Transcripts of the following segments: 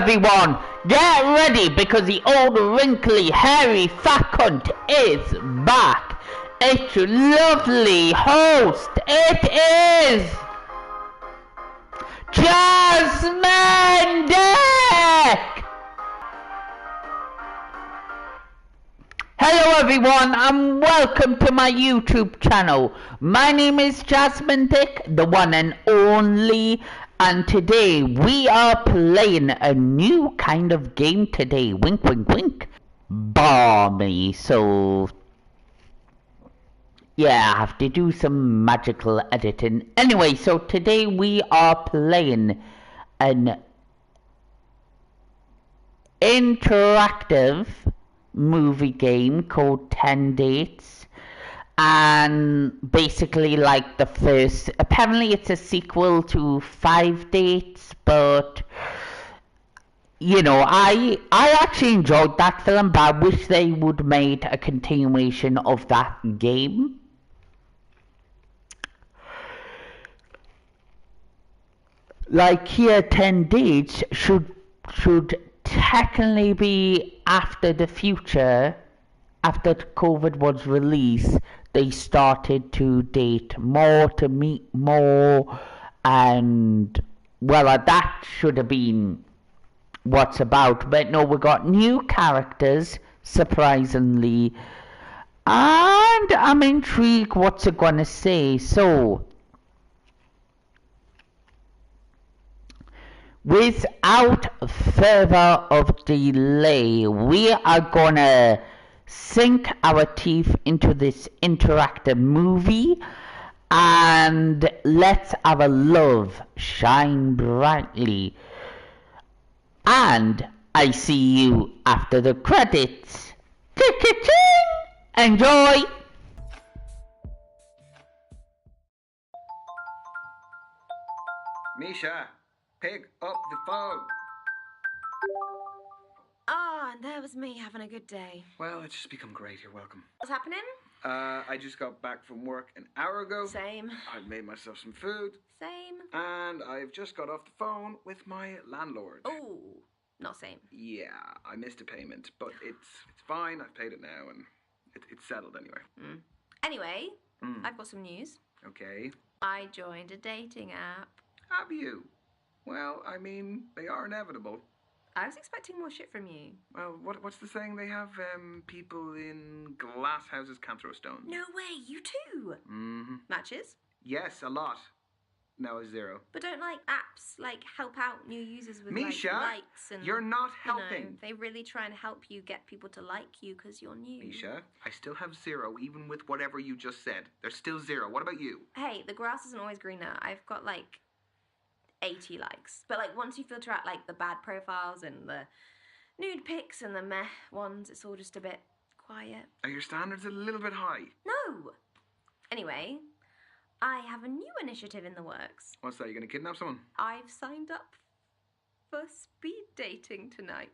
everyone, get ready because the old wrinkly hairy fat cunt is back. It's lovely host, it is Jasmine Derk. Hello everyone and welcome to my YouTube channel. My name is Jasmine Derk, the one and only, and today we are playing a new kind of game today. Wink wink wink. Balmy. So yeah, I have to do some magical editing. Anyway, so today we are playing an interactive movie game called 10 Dates, and basically like the first, apparently it's a sequel to 5 Dates, but you know, I actually enjoyed that film, but I wish they would made a continuation of that game. Like here, 10 Dates should technically be after the future. After COVID was released, they started to date more, to meet more, and well, that should have been what's about. But no, we got new characters, surprisingly, and I'm intrigued what's it gonna say. So without further of delay, we are gonna sink our teeth into this interactive movie and let our love shine brightly. And I see you after the credits. Enjoy! Misha, pick up the phone. Ah, and there was me having a good day. Well, it's just become great. You're welcome. What's happening? I just got back from work an hour ago. Same. I've made myself some food. Same. And I've just got off the phone with my landlord. Oh, not same. Yeah, I missed a payment, but it's fine. I've paid it now, and it's settled anyway. Anyway, I've got some news. Okay. I joined a dating app. Have you? Well, I mean, they are inevitable. I was expecting more shit from you. Well, what's the saying? They have people in glass houses can't throw stones. No way, you too. Matches? Yes, a lot. No, 0. But don't like apps like help out new users with Misha, like likes and you're not helping. You know, they really try and help you get people to like you because you're new. Misha, I still have 0 even with whatever you just said. There's still 0. What about you? Hey, the grass isn't always greener. I've got like 80 likes. But like once you filter out like the bad profiles and the nude pics and the meh ones, it's all just a bit quiet. Are your standards a little bit high? No! Anyway, I have a new initiative in the works. What's that? You gonna kidnap someone? I've signed up for speed dating tonight.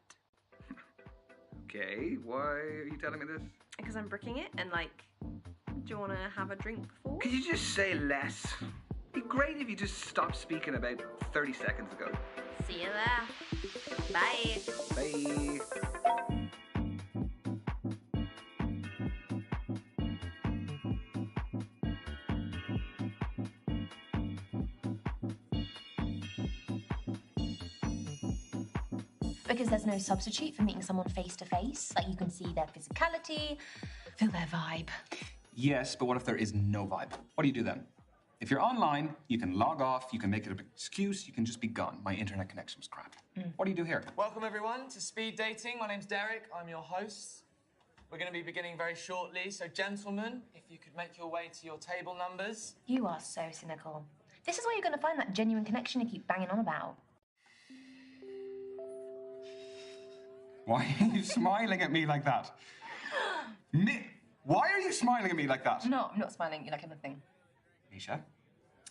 Okay, why are you telling me this? Because I'm bricking it and like, do you want to have a drink before? Could you just say less? It'd be great if you just stopped speaking about 30 seconds ago. See you there. Bye. Bye. Because there's no substitute for meeting someone face to face. Like, you can see their physicality, feel their vibe. Yes, but what if there is no vibe? What do you do then? If you're online, you can log off, you can make it a big excuse, you can just be gone. My internet connection was crap. What do you do here? Welcome everyone to Speed Dating. My name's Derek, I'm your host. We're going to be beginning very shortly, so gentlemen, if you could make your way to your table numbers. You are so cynical. This is where you're going to find that genuine connection you keep banging on about. Why are you smiling at me like that? Why are you smiling at me like that? No, I'm not smiling. You like anything. Misha?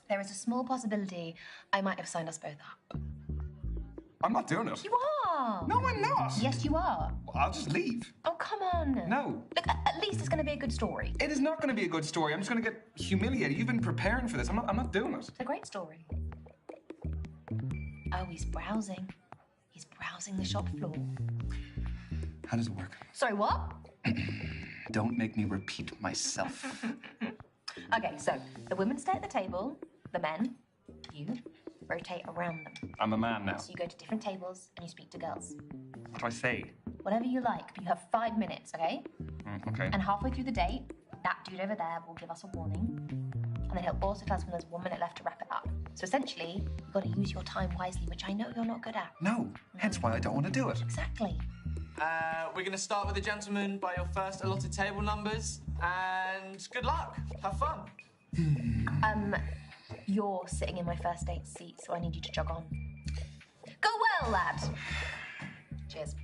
There is a small possibility I might have signed us both up. I'm not doing it. You are! No, I'm not. Yes, you are. Well, I'll just leave. Oh, come on. No. Look, at least it's going to be a good story. It is not going to be a good story. I'm just going to get humiliated. You've been preparing for this. I'm not doing it. It's a great story. Oh, he's browsing. is browsing the shop floor. How does it work? Sorry, what? Don't make me repeat myself. Okay, so the women stay at the table, the men, you, rotate around them. I'm a man now. So you go to different tables and you speak to girls. What do I say? Whatever you like, but you have 5 minutes, okay? Okay. And halfway through the date, that dude over there will give us a warning. And then he'll also tell us when there's 1 minute left to wrap it up. So essentially, you've got to use your time wisely, which I know you're not good at. No, hence why I don't want to do it. Exactly. We're going to start with the gentleman by your first allotted table numbers. And good luck. Have fun. You're sitting in my first date seat, so I need you to jog on. Go well, lad. Cheers.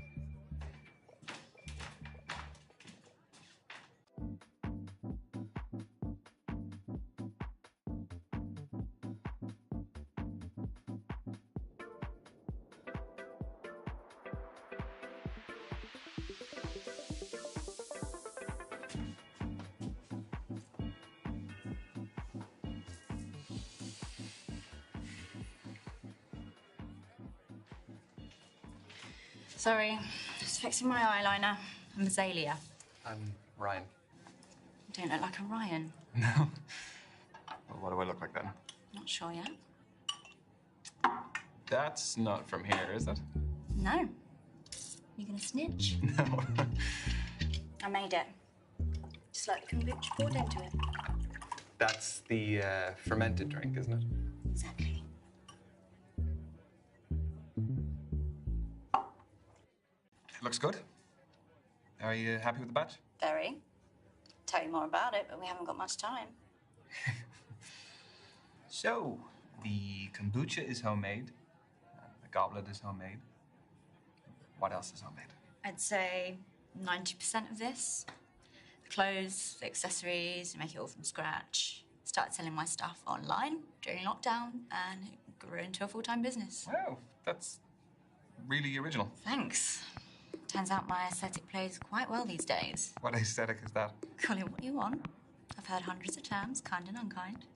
Sorry, just fixing my eyeliner. I'm Azalea. I'm Ryan. You don't look like a Ryan. No. Well, what do I look like then? Not sure yet. That's not from here, is it? No. You gonna snitch? No. I made it. Just like the kombucha poured into it. That's the fermented drink, isn't it? Exactly. It looks good. Are you happy with the batch? Very. Tell you more about it, but we haven't got much time. So, the kombucha is homemade. The goblet is homemade. What else is homemade? I'd say 90% of this. The clothes, the accessories, make it all from scratch. Started selling my stuff online during lockdown, and it grew into a full-time business. Wow, that's really original. Thanks. Turns out my aesthetic plays quite well these days. What aesthetic is that? Call it what you want. I've heard hundreds of terms, kind and unkind.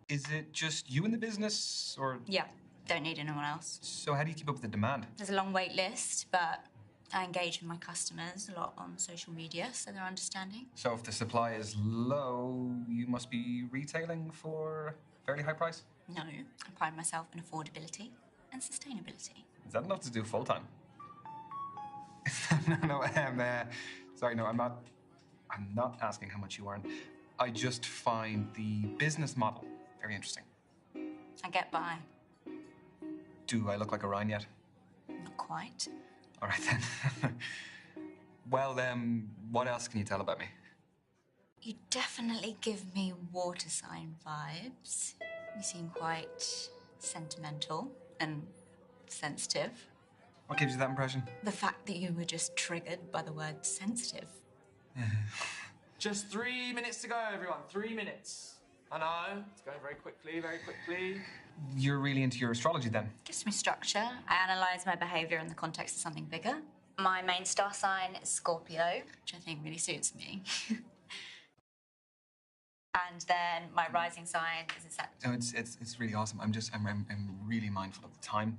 Is it just you in the business, or...? Yeah, don't need anyone else. So how do you keep up with the demand? There's a long wait list, but I engage with my customers a lot on social media, so they're understanding. So if the supply is low, you must be retailing for a fairly high price? No, I pride myself in affordability and sustainability. Is that enough to do full-time? No, sorry, no, I'm not asking how much you earn. I just find the business model very interesting. I get by. Do I look like a Ryan yet? Not quite. All right, then. Well, what else can you tell about me? You definitely give me water sign vibes. You seem quite sentimental and sensitive. What gives you that impression? The fact that you were just triggered by the word sensitive. Just 3 minutes to go, everyone. 3 minutes. I know, it's going very quickly, very quickly. You're really into your astrology, then? Gives me structure. I analyse my behaviour in the context of something bigger. My main star sign is Scorpio, which I think really suits me. And then my rising sign is a Sagittarius. No, it's really awesome. I'm really mindful of the time.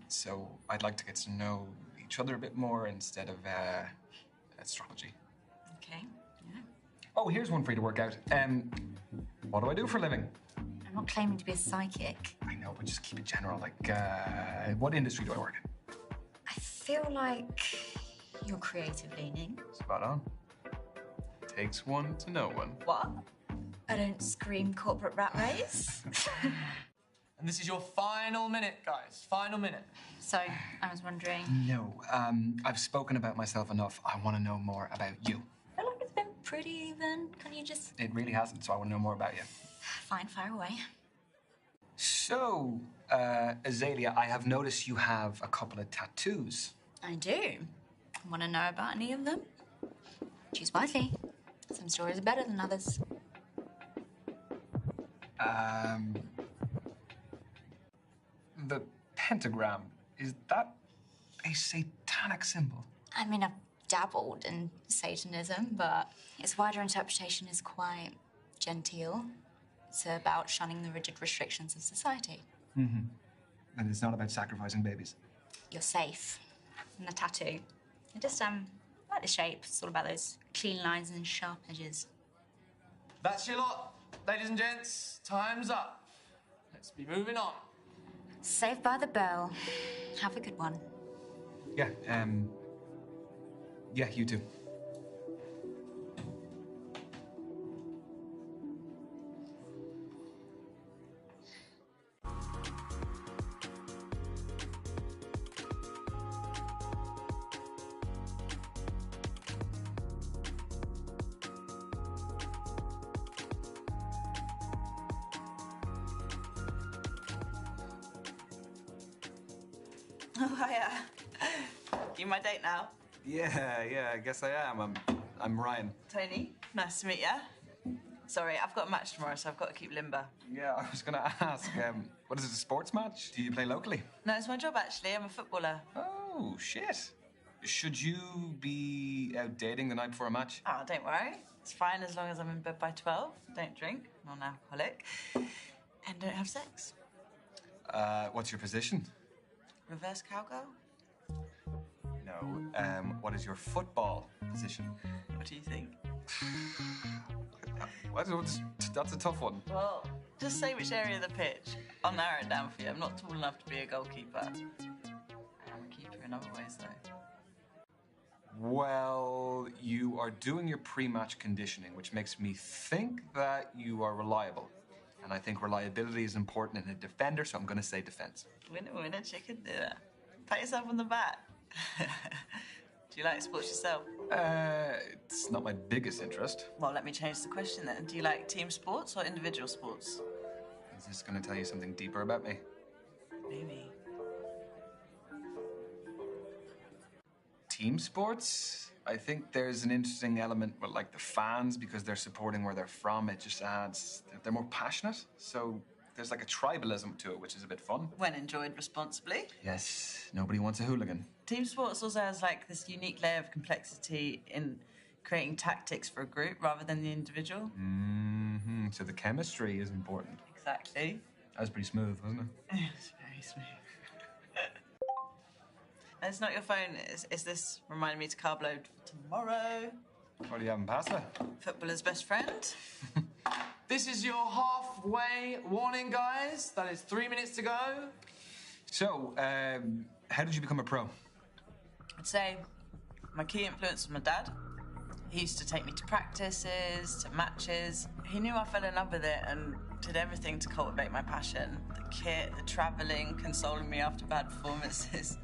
So I'd like to get to know each other a bit more instead of astrology. Okay, yeah. Oh, here's one for you to work out. What do I do for a living? I'm not claiming to be a psychic. I know, but just keep it general. Like, what industry do I work in? I feel like you're creative leaning. Spot on. Takes one to know one. What? I don't scream corporate rat race. And this is your final minute, guys. Final minute. So, I was wondering... No, I've spoken about myself enough. I want to know more about you. I feel like it's been pretty even. Can you just... It really hasn't, so I want to know more about you. Fine, fire away. So, Azalea, I have noticed you have a couple of tattoos. I do. Want to know about any of them? Choose wisely. Some stories are better than others. The pentagram, is that a satanic symbol? I mean, I've dabbled in Satanism, but its wider interpretation is quite genteel. It's about shunning the rigid restrictions of society. Mm-hmm. And it's not about sacrificing babies? You're safe. And the tattoo. I just like the shape. It's all about those clean lines and sharp edges. That's your lot. Ladies and gents, time's up. Let's be moving on. Saved by the bell. Have a good one. Yeah, yeah, you too. Oh, hiya. You my date now? Yeah, I guess I am. I'm Ryan. Tony, nice to meet ya. Sorry, I've got a match tomorrow, so I've got to keep limber. Yeah, I was gonna ask, what is it, a sports match? Do you play locally? No, it's my job, actually. I'm a footballer. Oh, shit. Should you be out dating the night before a match? Oh, don't worry. It's fine as long as I'm in bed by 12, don't drink, non-alcoholic, and don't have sex. What's your position? Reverse cowgirl? No, what is your football position? What do you think? That's a tough one. Well, just say which area of the pitch. I'll narrow it down for you. I'm not tall enough to be a goalkeeper. I am a keeper in other ways, though. Well, you are doing your pre-match conditioning, which makes me think that you are reliable. And I think reliability is important in a defender, so I'm going to say defense. Winner, chicken dinner. Pat yourself on the back. Do you like sports yourself? It's not my biggest interest. Well, let me change the question then. Do you like team sports or individual sports? Is this going to tell you something deeper about me? Maybe. Team sports? I think there's an interesting element with, like, the fans, because they're supporting where they're from. It just adds... They're more passionate, so there's, like, a tribalism to it, which is a bit fun. When enjoyed responsibly. Yes, nobody wants a hooligan. Team sports also has, like, this unique layer of complexity in creating tactics for a group rather than the individual. Mm-hmm. So the chemistry is important. Exactly. That was pretty smooth, wasn't it? It's very smooth. It's not your phone. Is this reminding me to carb load for tomorrow? What are you having, pasta? Footballer's best friend. This is your halfway warning, guys. That is 3 minutes to go. So, how did you become a pro? I'd say my key influence was my dad. He used to take me to practices, to matches. He knew I fell in love with it and did everything to cultivate my passion. The kit, the travelling, consoling me after bad performances.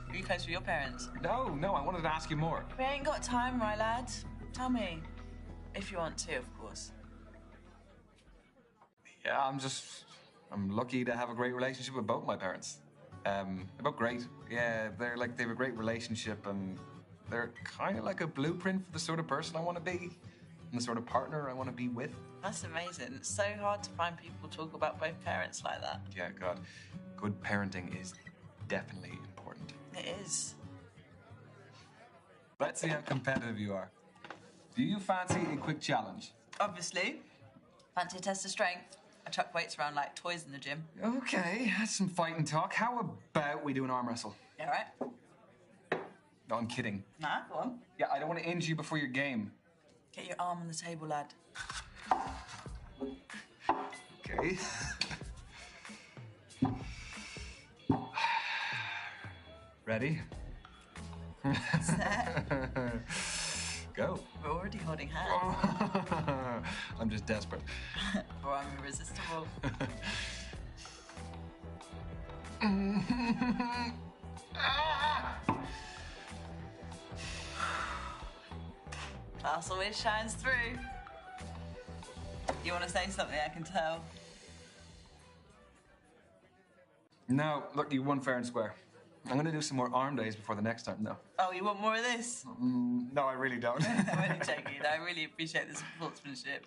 Were you close with your parents? No, I wanted to ask you more. We ain't got time, right, lad? Tell me. If you want to, of course. Yeah, I'm lucky to have a great relationship with both my parents. They're both great. Yeah, they have a great relationship, and they're kind of like a blueprint for the sort of person I want to be and the sort of partner I want to be with. That's amazing. It's so hard to find people talk about both parents like that. Yeah, God. Good parenting is definitely important. It is. Let's see how competitive you are. Do you fancy a quick challenge? Obviously. Fancy a test of strength? I chuck weights around like toys in the gym. Okay, that's some fighting talk. How about we do an arm wrestle? Yeah, right? No, I'm kidding. Nah, go on. Yeah, I don't want to injure you before your game. Get your arm on the table, lad. Okay. Ready? Set. Go. We're already holding hands. I'm just desperate. Or I'm irresistible. Class always shines through. You want to say something? I can tell. No, look, you won fair and square. I'm going to do some more arm days before the next time, though. Oh, you want more of this? No, I really don't. I'm only joking. I really appreciate the sportsmanship.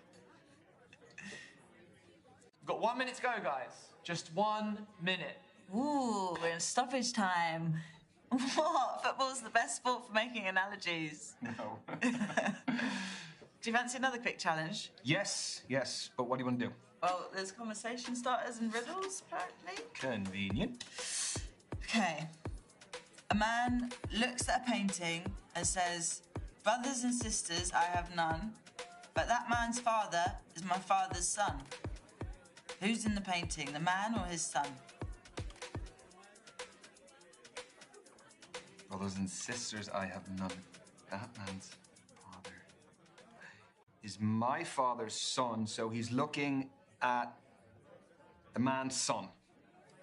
We've got 1 minute to go, guys. Just 1 minute. Ooh, we're in stoppage time. What? Football's the best sport for making analogies. No. Do you fancy another quick challenge? Yes, but what do you want to do? Well, there's conversation starters and riddles, apparently. Convenient. Okay. A man looks at a painting and says, "Brothers and sisters, I have none, but that man's father is my father's son." Who's in the painting, the man or his son? Brothers and sisters, I have none. That man's father is my father's son, so he's looking at the man's son.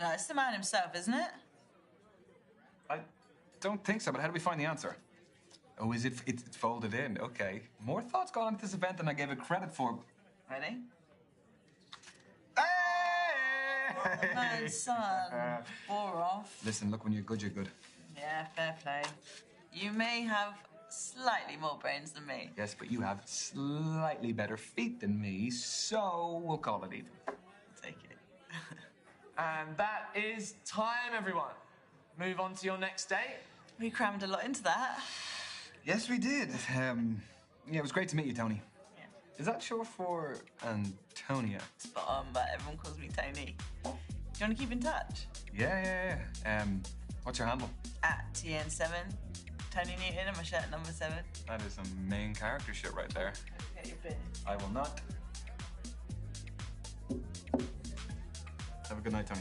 No, it's the man himself, isn't it? I don't think so, but how do we find the answer? Oh, is it? It's folded in. Okay. More thought's gone into this event than I gave it credit for. Ready? Hey! The man's son. Bore off. Listen, look, when you're good, you're good. Yeah, fair play. You may have slightly more brains than me. Yes, but you have slightly better feet than me, so we'll call it even. Take it. And that is time, everyone. Move on to your next date. We crammed a lot into that. Yes, we did. Yeah, it was great to meet you, Tony. Yeah. Is that short for Antonia? Spot on, but everyone calls me Tony. Do you want to keep in touch? Yeah. What's your handle? At TN7. Tony Newton and my shirt number 7. That is some main character shit right there. Get your beer. I will not. Have a good night, Tony.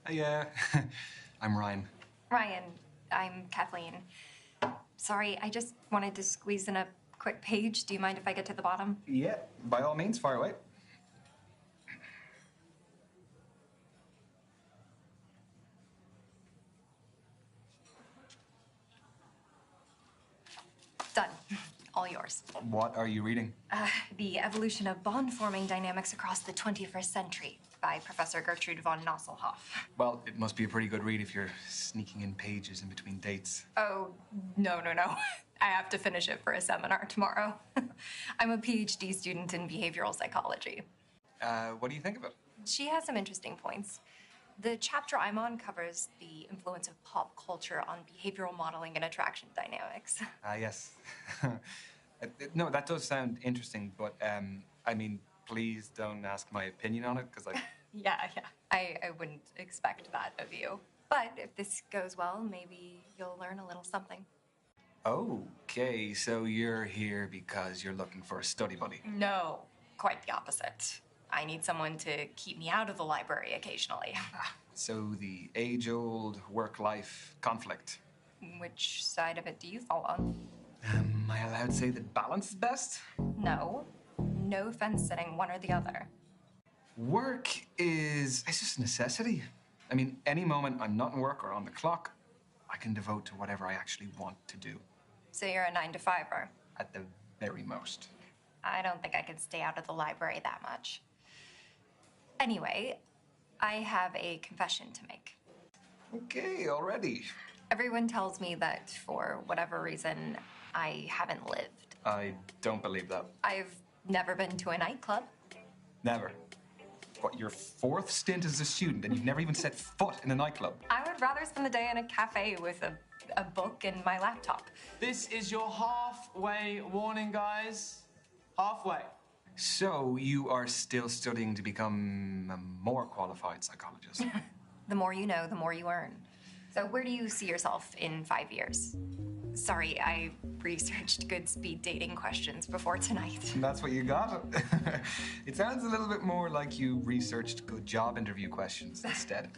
Hey, I'm Ryan. Ryan, I'm Kathleen. Sorry, I just wanted to squeeze in a quick page. Do you mind if I get to the bottom? Yeah, by all means, fire away. Done. All yours. What are you reading? The Evolution of Bond-Forming Dynamics Across the 21st Century by Professor Gertrude von Nosselhoff. Well, it must be a pretty good read if you're sneaking in pages in between dates. Oh, no. I have to finish it for a seminar tomorrow. I'm a PhD student in behavioral psychology. What do you think of it? She has some interesting points. The chapter I'm on covers the influence of pop culture on behavioral modeling and attraction dynamics. Yes. No, that does sound interesting, but, I mean, please don't ask my opinion on it, because I... Yeah. I wouldn't expect that of you. But if this goes well, maybe you'll learn a little something. Okay, so you're here because you're looking for a study buddy. No, quite the opposite. I need someone to keep me out of the library occasionally. So the age-old work-life conflict. Which side of it do you fall on? Am I allowed to say that balance is best? No. No fence sitting, one or the other. Work it's just a necessity. I mean, any moment I'm not in work or on the clock, I can devote to whatever I actually want to do. So you're a 9-to-5-er? At the very most. I don't think I could stay out of the library that much. Anyway, I have a confession to make. Okay, already. Everyone tells me that for whatever reason, I haven't lived. I don't believe that. I've never been to a nightclub. Never. What, your 4th stint as a student and you've never even set foot in a nightclub? I would rather spend the day in a cafe with a book and my laptop. This is your halfway warning, guys. Halfway. So you are still studying to become a more qualified psychologist? The more you know, the more you earn. So where do you see yourself in 5 years? Sorry, I researched good speed dating questions before tonight. That's what you got? It sounds a little bit more like you researched good job interview questions instead.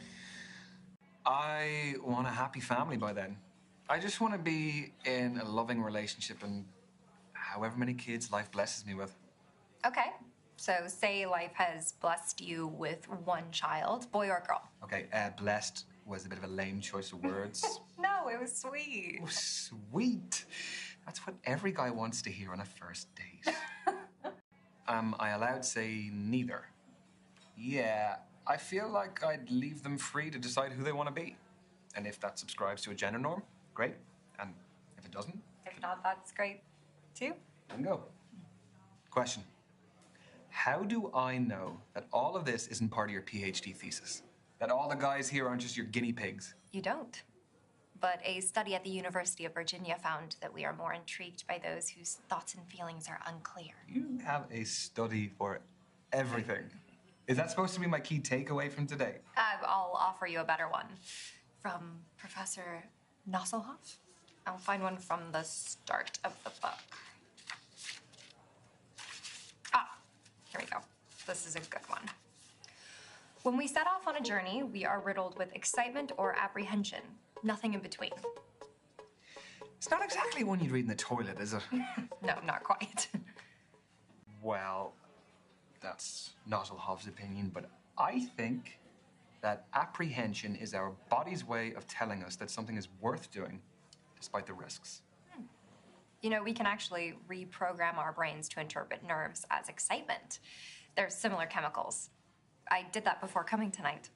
I want a happy family by then. I just want to be in a loving relationship and however many kids life blesses me with. Okay, so say life has blessed you with one child, boy or girl. Okay, blessed was a bit of a lame choice of words. No, it was sweet. Oh, sweet. That's what every guy wants to hear on a first date. Am I allowed to say neither? Yeah, I feel like I'd leave them free to decide who they want to be. And if that subscribes to a gender norm, great. And if it doesn't? If not, that's great. 2. Bingo. Question. How do I know that all of this isn't part of your PhD thesis? That all the guys here aren't just your guinea pigs? You don't. But a study at the University of Virginia found that we are more intrigued by those whose thoughts and feelings are unclear. You have a study for everything. Is that supposed to be my key takeaway from today? I'll offer you a better one. From Professor Nosselhoff. I'll find one from the start of the book. Here we go. This is a good one. When we set off on a journey, we are riddled with excitement or apprehension. Nothing in between. It's not exactly one you'd read in the toilet, is it? No, not quite. Well, that's Nosselhoff's opinion, but I think that apprehension is our body's way of telling us that something is worth doing, despite the risks. You know, we can actually reprogram our brains to interpret nerves as excitement. They're similar chemicals. I did that before coming tonight.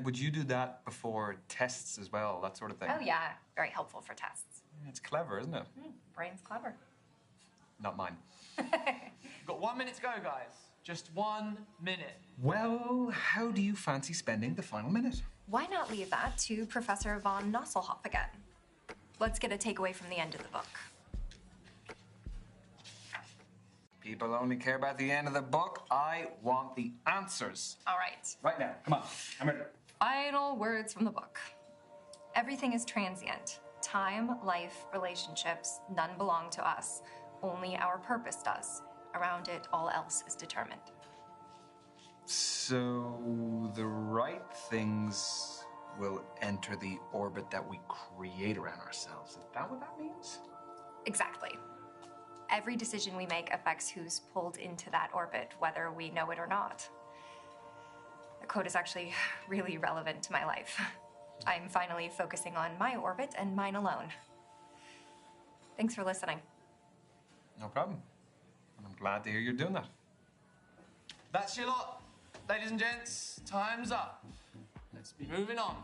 Would you do that before tests as well, that sort of thing? Oh, yeah. Very helpful for tests. It's clever, isn't it? Brain's clever. Not mine. Got 1 minute to go, guys. Just 1 minute. Well, how do you fancy spending the final minute? Why not leave that to Professor von Nosselhoff again? Let's get a takeaway from the end of the book. People only care about the end of the book. I want the answers. All right. Right now. Come on. I'm ready. Final words from the book. Everything is transient. Time, life, relationships, none belong to us. Only our purpose does. Around it, all else is determined. So the right things will enter the orbit that we create around ourselves. Is that what that means? Exactly. Every decision we make affects who's pulled into that orbit, whether we know it or not. The quote is actually really relevant to my life. I'm finally focusing on my orbit and mine alone. Thanks for listening. No problem. And I'm glad to hear you're doing that. That's your lot. Ladies and gents, time's up. Let's be moving on.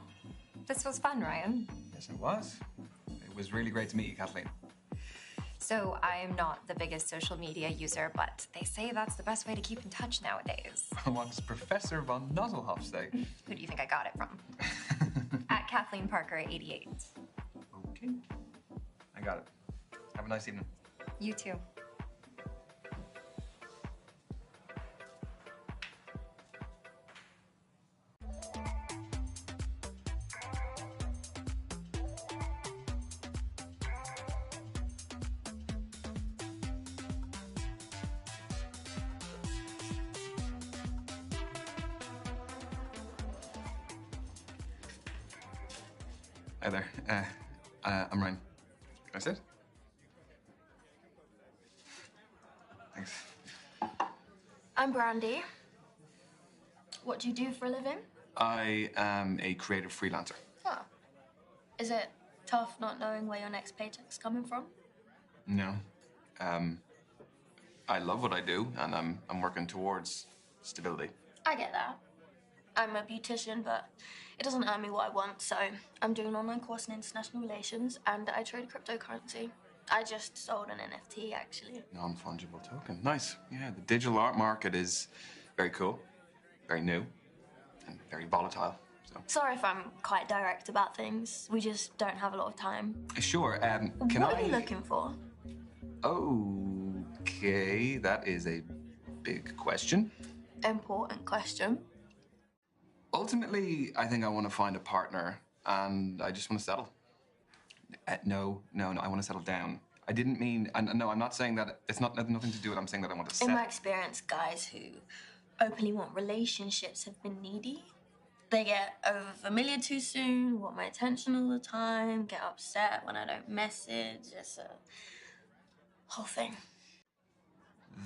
This was fun, Ryan. Yes, it was. It was really great to meet you, Kathleen. So I'm not the biggest social media user, but they say that's the best way to keep in touch nowadays. What does Professor von Nosselhoff say? Who do you think I got it from? At Kathleen Parker 88. Okay. I got it. Have a nice evening. You too. Hi there. I'm Ryan. Can I sit? Thanks. I'm Brandy. What do you do for a living? I am a creative freelancer. Oh. Is it tough not knowing where your next paycheck's coming from? No. I love what I do, and I'm working towards stability. I get that. I'm a beautician, but it doesn't earn me what I want, so I'm doing an online course in international relations, and I trade cryptocurrency. I just sold an NFT, actually. Non-fungible token. Nice. Yeah, the digital art market is very cool, very new, and very volatile. So. Sorry if I'm quite direct about things. We just don't have a lot of time. Sure. Can What are you looking for? Okay, that is a big question. Important question. Ultimately, I think I want to find a partner, and I just want to settle. No, I want to settle down. I didn't mean, no, I'm not saying that, it's not nothing to do with, I'm saying that I want to In settle. my experience, guys who openly want relationships have been needy. They get over familiar too soon, want my attention all the time, get upset when I don't message. It's a whole thing.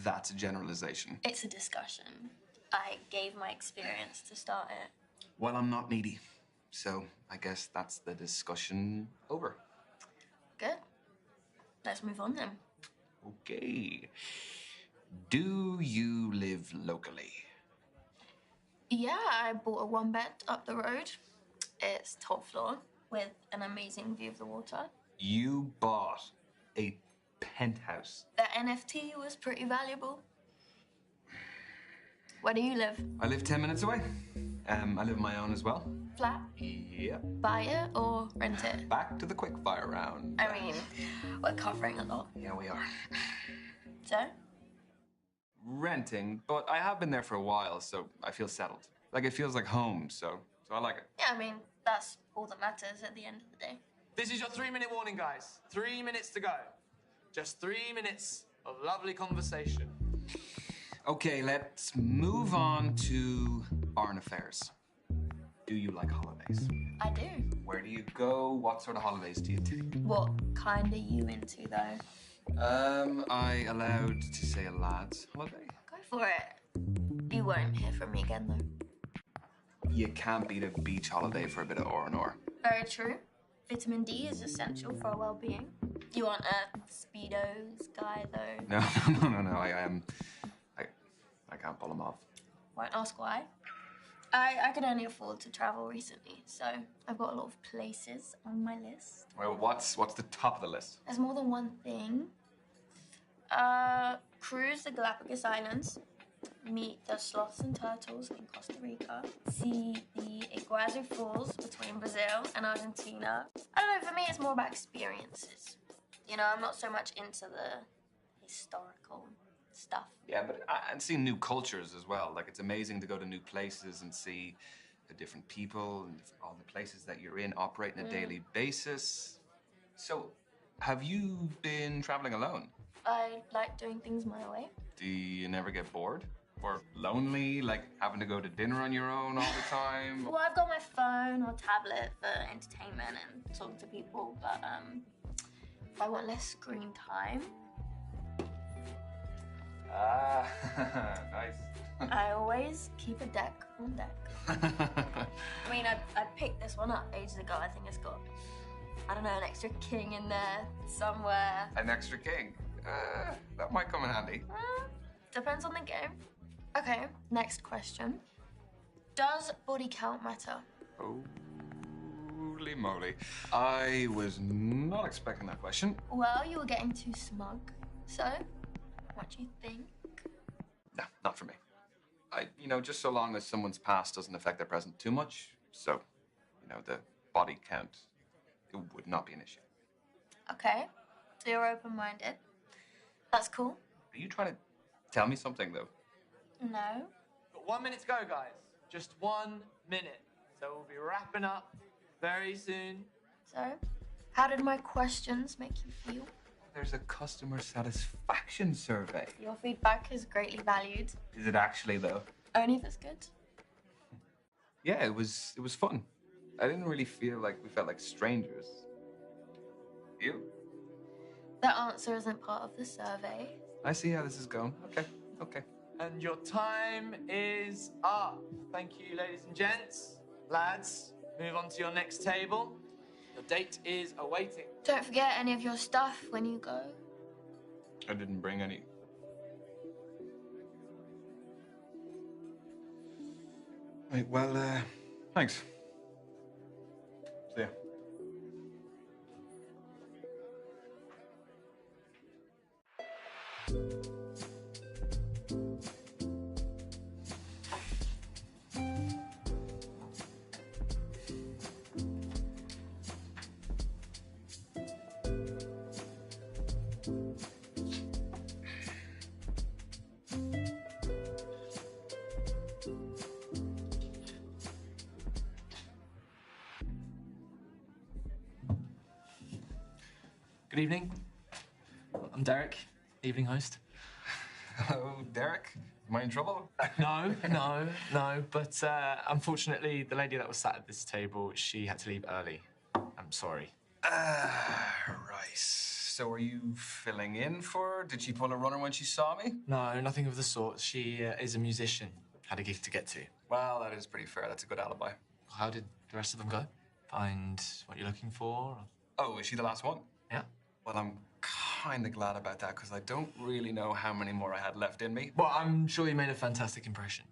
That's a generalization. It's a discussion. I gave my experience to start it. Well, I'm not needy, so I guess that's the discussion over. Good. Let's move on then. Okay. Do you live locally? Yeah, I bought a one-bed up the road. It's top floor with an amazing view of the water. You bought a penthouse. That NFT was pretty valuable. Where do you live? I live 10 minutes away. I live on my own as well. Flat? Yep. Buy it or rent it? Back to the quickfire round. I mean, we're covering a lot. Yeah, we are. So? Renting, but I have been there for a while, so I feel settled. Like, it feels like home, so I like it. Yeah, I mean, that's all that matters at the end of the day. This is your 3-minute warning, guys. 3 minutes to go. Just 3 minutes of lovely conversation. Okay, let's move on to foreign affairs. Do you like holidays? I do. Where do you go? What sort of holidays do you take? What kind are you into, though? I allowed to say a lad's holiday? Go for it. You won't hear from me again, though. You can't beat a beach holiday for a bit of R&R. Very true. Vitamin D is essential for our well-being. You aren't a Speedos guy, though. No. I can't pull them off. Won't ask why. I could only afford to travel recently, so I've got a lot of places on my list. Well, what's the top of the list? There's more than one thing. Cruise the Galapagos Islands, meet the sloths and turtles in Costa Rica, see the Iguazu Falls between Brazil and Argentina. I don't know, for me it's more about experiences. You know, I'm not so much into the historical stuff. Yeah, but and seeing new cultures as well. Like, it's amazing to go to new places and see the different people and all the places that you're in operate on a daily basis. So, have you been traveling alone? I like doing things my way. Do you never get bored? Or lonely, like having to go to dinner on your own all the time? Well, I've got my phone or tablet for entertainment and talk to people, but if I want less screen time, nice. I always keep a deck on deck. I mean, I picked this one up ages ago. I think it's got, I don't know, an extra king in there somewhere. An extra king? That might come in handy. Depends on the game. Okay, next question. Does body count matter? Holy moly. I was not expecting that question. Well, you were getting too smug. So, what do you think? No, not for me. Just so long as someone's past doesn't affect their present too much. So, the body count, it would not be an issue. Okay, so you're open-minded. That's cool. Are you trying to tell me something, though? No. Got 1 minute to go, guys. Just 1 minute. So we'll be wrapping up very soon. So, how did my questions make you feel? There's a customer satisfaction survey. Your feedback is greatly valued. Is it actually, though? Only if it's good. Yeah, it was fun. I didn't really feel like we felt like strangers. You? That answer isn't part of the survey. I see how this is going. Okay. And your time is up. Thank you, ladies and gents. Lads, move on to your next table. Your date is awaiting. Don't forget any of your stuff when you go. I didn't bring any. Right, well, thanks. See ya. Good evening. I'm Derek, evening host. Hello, Derek. Am I in trouble? No. But unfortunately, the lady that was sat at this table, she had to leave early. I'm sorry. Right. So are you filling in for her? Did she pull a runner when she saw me? No, nothing of the sort. She is a musician. Had a gig to get to. Well, that is pretty fair. That's a good alibi. How did the rest of them go? Find what you're looking for? Oh, is she the last one? Yeah. Well, I'm kind of glad about that because I don't really know how many more I had left in me. Well, I'm sure you made a fantastic impression.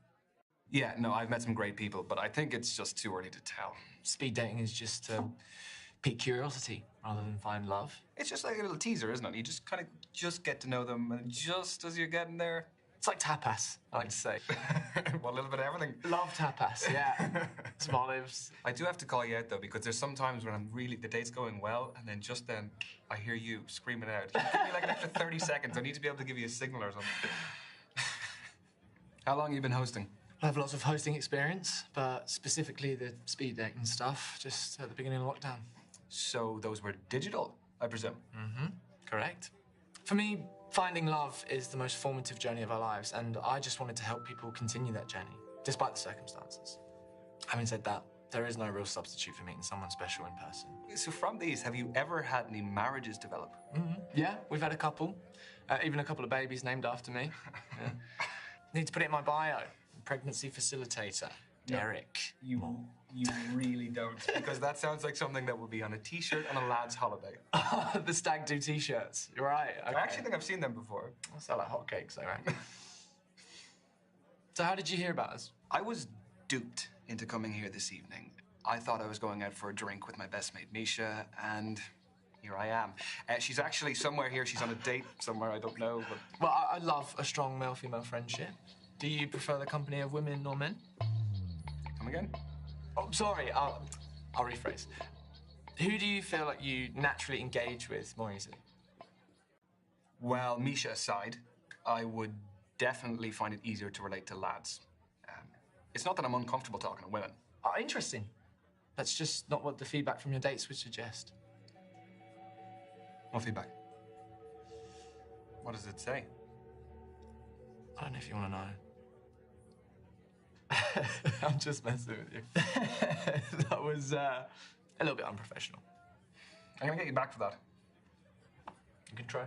Yeah, no, I've met some great people, but I think it's just too early to tell. Speed dating is just pique curiosity rather than find love. It's just like a little teaser, isn't it? You just kind of just get to know them, and just as you're getting there... It's like tapas, I like to say. Well, a little bit of everything. Love tapas, yeah. Some olives. I do have to call you out, though, because there's some times when the date's going well, and then just then I hear you screaming out. Can you give me like an extra 30 seconds? I need to be able to give you a signal or something. How long have you been hosting? I have lots of hosting experience, but specifically the speed dating stuff, just at the beginning of lockdown. So those were digital, I presume? Mm-hmm, correct. For me, finding love is the most formative journey of our lives, and I just wanted to help people continue that journey, despite the circumstances. Having said that, there is no real substitute for meeting someone special in person. So from these, have you ever had any marriages develop? Mm-hmm. Yeah, we've had a couple. Even a couple of babies named after me. Yeah. Need to put it in my bio. Pregnancy facilitator. Derek. You really don't. Because that sounds like something that would be on a T-shirt on a lad's holiday. The stag do T-shirts. You're right. Okay. I actually think I've seen them before. They sell like hotcakes, though, right? So how did you hear about us? I was duped into coming here this evening. I thought I was going out for a drink with my best mate, Misha, and here I am. She's actually somewhere here. She's on a date somewhere, I don't know, but... Well, I love a strong male-female friendship. Do you prefer the company of women or men? Come again? Oh, sorry, I'll rephrase. Who do you feel like you naturally engage with more easily? Well, Misha aside, I would definitely find it easier to relate to lads. It's not that I'm uncomfortable talking to women. Oh, interesting. That's just not what the feedback from your dates would suggest. What feedback? What does it say? I don't know if you want to know. I'm just messing with you. That was a little bit unprofessional. I'm gonna get you back for that. You can try.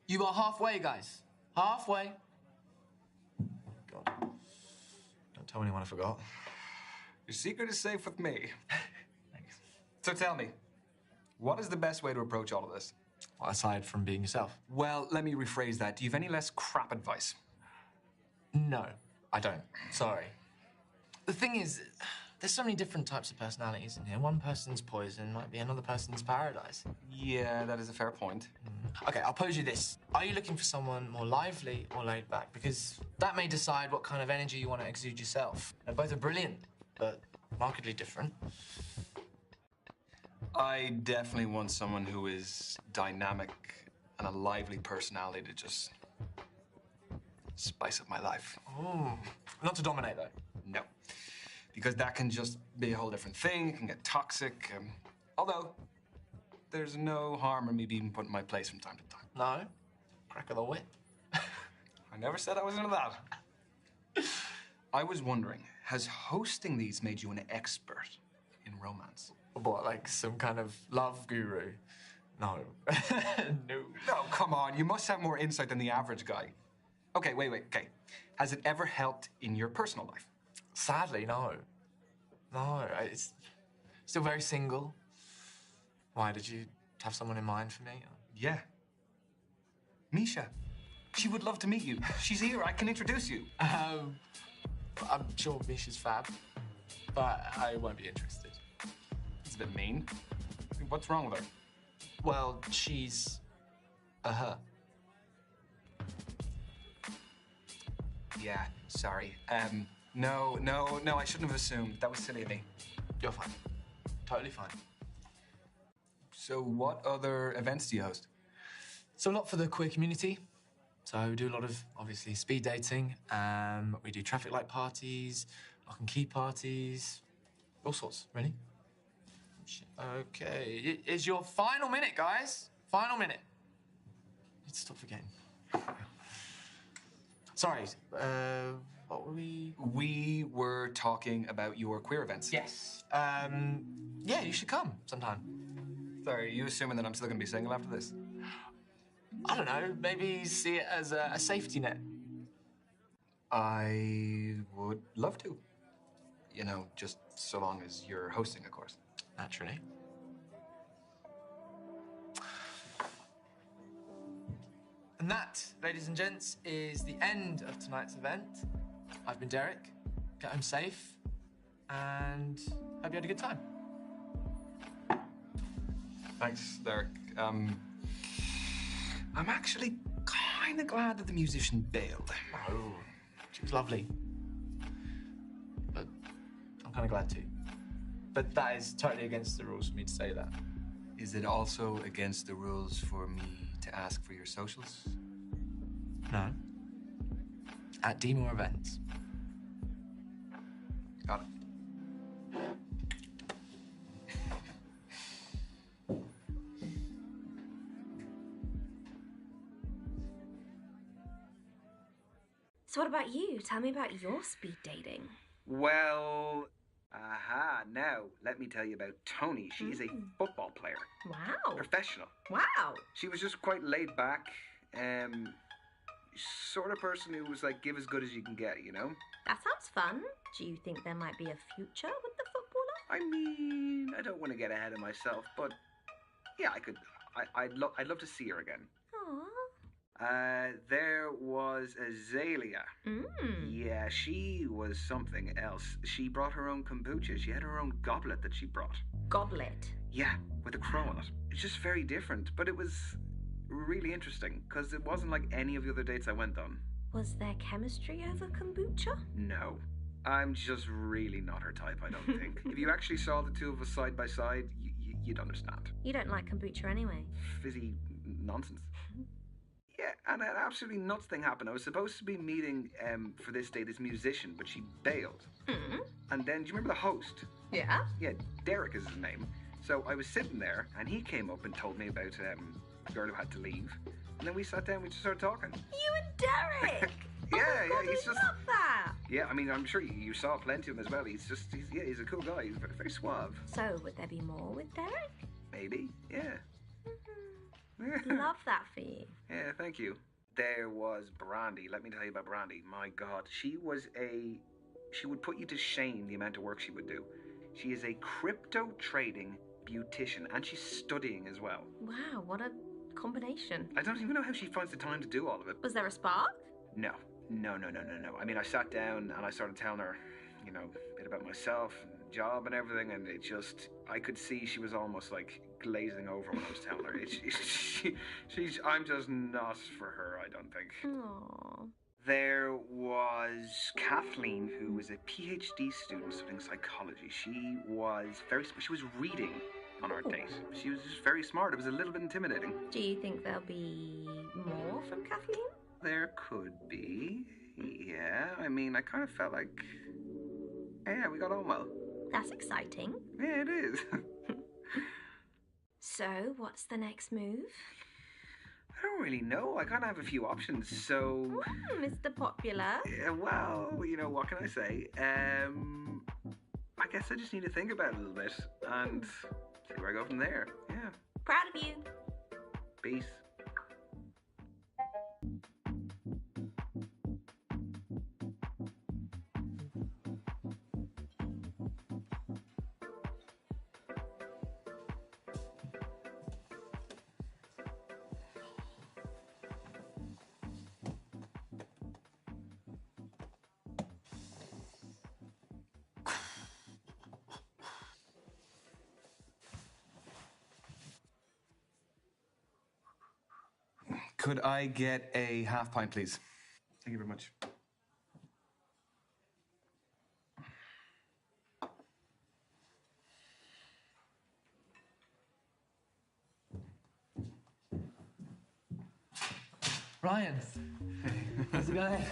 You are halfway, guys. Halfway. God. Don't tell anyone I forgot. Your secret is safe with me. Thanks. So tell me, what is the best way to approach all of this? Well, aside from being yourself. Well, let me rephrase that. Do you have any less crap advice? No, I don't. Sorry. The thing is, there's so many different types of personalities in here. One person's poison might be another person's paradise. Yeah, that is a fair point. Okay, I'll pose you this. Are you looking for someone more lively or laid back? Because that may decide what kind of energy you want to exude yourself. Now, both are brilliant, but markedly different. I definitely want someone who is dynamic and a lively personality to just spice up my life. Ooh. Not to dominate, though. No. Because that can just be a whole different thing. It can get toxic. Although, there's no harm in me being put in my place from time to time. No? Crack of the whip. I never said I was into that. I was wondering, has hosting these made you an expert in romance? What, like some kind of love guru? No. No. No, come on. You must have more insight than the average guy. Okay, wait. Okay. Has it ever helped in your personal life? Sadly, no. No, it's still very single. Why, did you have someone in mind for me? Yeah. Misha. She would love to meet you. She's here. I can introduce you. I'm sure Misha's fab, but I won't be interested. It's a bit mean. What's wrong with her? Well, she's a her. Yeah, sorry. No, I shouldn't have assumed. That was silly of me. You're fine. Totally fine. So what other events do you host? So a lot for the queer community. So we do a lot of, obviously, speed dating. We do traffic light parties, lock and key parties, all sorts, really. Okay, it is your final minute, guys. Final minute. Need to stop forgetting. Sorry, what were we? We were talking about your queer events. Yes. Yeah, you should come sometime. Sorry, are you assuming that I'm still gonna be single after this? I don't know, maybe see it as a safety net. I would love to. You know, just so long as you're hosting, of course. Naturally. And that, ladies and gents, is the end of tonight's event. I've been Derek. Get home safe. and hope you had a good time. Thanks, Derek. I'm actually kind of glad that the musician bailed. Oh, she was lovely. But I'm kind of glad too. But that is totally against the rules for me to say that. Is it also against the rules for me to ask for your socials? No. At D-More events. Got it. So what about you? Tell me about your speed dating. Well, now let me tell you about Tony. She's a football player. Wow. Professional. Wow. She was just quite laid back. Sort of person who was like, give as good as you can get, you know? That sounds fun. Do you think there might be a future with the footballer? I mean, I don't want to get ahead of myself, but yeah, I'd love to see her again. Aww. There was Azalea. Yeah, she was something else. She brought her own kombucha. She had her own goblet that she brought. Goblet? Yeah, with a crow on it. It's just very different, but it was really interesting, because it wasn't like any of the other dates I went on. Was there chemistry over kombucha? No. I'm just really not her type, I don't think. If you actually saw the two of us side by side, you'd understand. You don't like kombucha anyway. Fizzy nonsense. Yeah, and an absolutely nuts thing happened. I was supposed to be meeting for this day this musician, but she bailed. And then, do you remember the host? Yeah? Yeah, Derek is his name. So I was sitting there, and he came up and told me about a girl who had to leave. And then we sat down, we just started talking. You and Derek! Yeah, oh my God, he's just... love that! Yeah, I mean, I'm sure you saw plenty of him as well. He's a cool guy. He's very, very suave. So, would there be more with Derek? Maybe, yeah. Love that for you. Yeah, thank you. There was Brandy. Let me tell you about Brandy. My God, she would put you to shame the amount of work she would do. She is a crypto trading beautician, and she's studying as well. Wow, what a combination. I don't even know how she finds the time to do all of it. Was there a spark? No. I mean, I sat down and I started telling her, you know, a bit about myself and job and everything, and it just, I could see she was almost like glazing over when I was telling her. I'm just not for her, I don't think. Aww. There was Kathleen, who was a PhD student studying psychology. She was reading on our date. She was just very smart. It was a little bit intimidating. Do you think there'll be more from Kathleen? There could be. Yeah, I mean, I kind of felt like, yeah, we got on well. That's exciting. Yeah, it is. So, what's the next move? I don't really know. I kind of have a few options, so... Mr. Popular. Yeah, well, you know, what can I say? I guess I just need to think about it a little bit and see where I go from there. Yeah. Proud of you. Peace. Could I get a half pint, please? Thank you very much. Ryan, how's it going?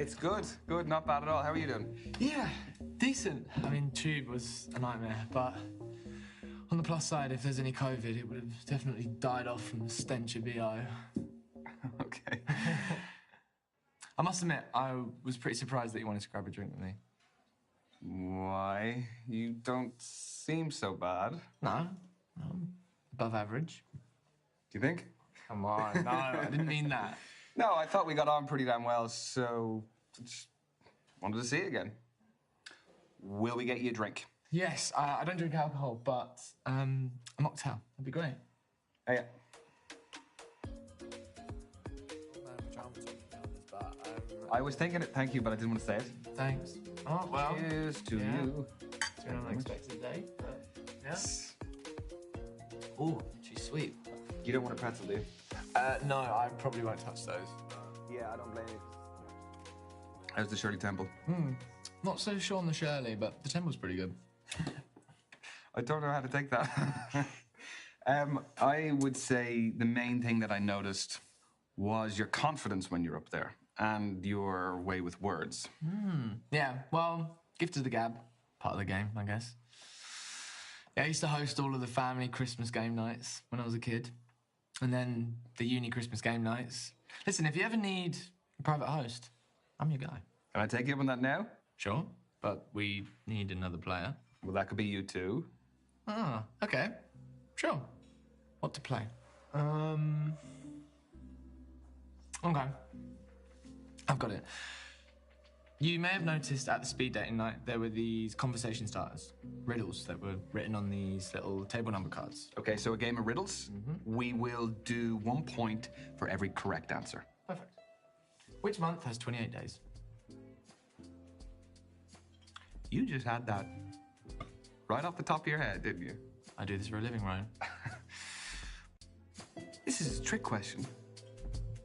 It's good. Good, not bad at all. How are you doing? Yeah, decent. I mean, Tube was a nightmare, but on the plus side, if there's any COVID, it would have definitely died off from the stench of BO. Okay. I must admit, I was pretty surprised that you wanted to grab a drink with me. Why? You don't seem so bad. No, above average. Do you think? Come on, no, I didn't mean that. No, I thought we got on pretty damn well, so just wanted to see it again. Will we get you a drink? Yes, I don't drink alcohol, but a mocktail. That'd be great. Oh, yeah. I I was thinking it, thank you, but I didn't want to say it. Thanks. Oh, well. Cheers to yeah. you. It's been an unexpected day, but yes. Ooh, she's sweet. You don't want a pretzel, do you? No, I probably won't touch those. Yeah, I don't blame you. How's the Shirley Temple? Not so sure on the Shirley, but the temple's pretty good. I don't know how to take that. I would say the main thing that I noticed was your confidence when you're up there and your way with words. Yeah, well, gift of the gab. Part of the game, I guess. Yeah, I used to host all of the family Christmas game nights when I was a kid. And then the uni Christmas game nights. Listen, if you ever need a private host, I'm your guy. Can I take you up on that now? Sure, but we need another player. Well, that could be you too. Ah, okay. Sure. What to play? Okay. I've got it. You may have noticed at the speed dating night there were these conversation starters, riddles that were written on these little table number cards. Okay, so a game of riddles. We will do 1 point for every correct answer. Perfect. Which month has 28 days? You just had that right off the top of your head, didn't you? I do this for a living, Ryan. This is a trick question,